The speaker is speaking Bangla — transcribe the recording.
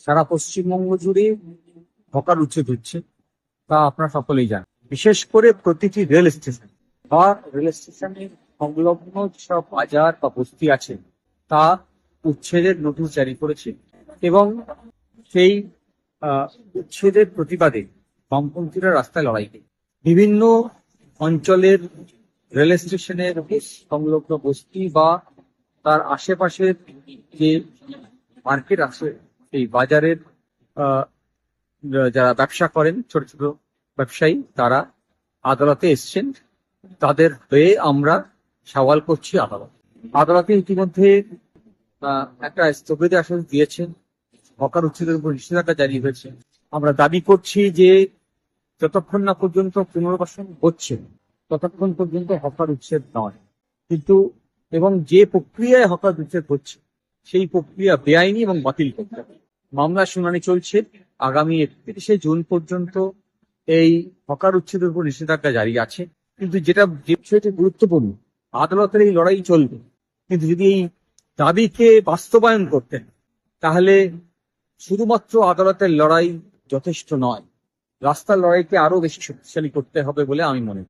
সারা পশ্চিমবঙ্গ জুড়ে হকার উচ্ছেদ হচ্ছে, তা আপনারা সকলেই জানেন। বিশেষ করে প্রতিটি রেল স্টেশন বা রেল স্টেশনের সংলগ্ন যেসব বাজার বা বস্তি আছে তা উচ্ছেদের নোটিশ জারি করেছে এবং সেই উচ্ছেদের প্রতিবাদে বামপন্থীরা রাস্তায় লড়াই করে বিভিন্ন অঞ্চলের রেল স্টেশনের সংলগ্ন বস্তি বা তার আশেপাশের যে মার্কেট আছে সেই বাজারের আহ, যারা ব্যবসা করেন, ছোট ছোট ব্যবসায়ী, তারা আদালতে এসছেন। তাদের হয়ে আমরা সওয়াল করছি আদালতে ইতিমধ্যে একটা স্থগিতাদেশ দিয়েছেন, হকার উচ্ছেদের উপর নিষেধাজ্ঞা জারি হয়েছে। আমরা দাবি করছি যে যতক্ষণ না পর্যন্ত পুনর্বাসন হচ্ছে ততক্ষণ পর্যন্ত হকার উচ্ছেদ নয়। কিন্তু এবং যে প্রক্রিয়ায় হকার উচ্ছেদ হচ্ছে সেই প্রক্রিয়া বেআইনি এবং বাতিল করতে হবে। মামলা শুনানি চলছে। আগামী 31শে জুন পর্যন্ত এই হকার উচ্ছেদের উপর নিষেধাজ্ঞা জারি আছে। কিন্তু যে বিষয়টি গুরুত্বপূর্ণ, আদালতের এই লড়াই চলবে, কিন্তু যদি এই দাবিকে বাস্তবায়ন করতেন তাহলে শুধুমাত্র আদালতের লড়াই যথেষ্ট নয়, রাস্তার লড়াইকে আরো বেশি শক্তিশালী করতে হবে বলে আমি মনে করি।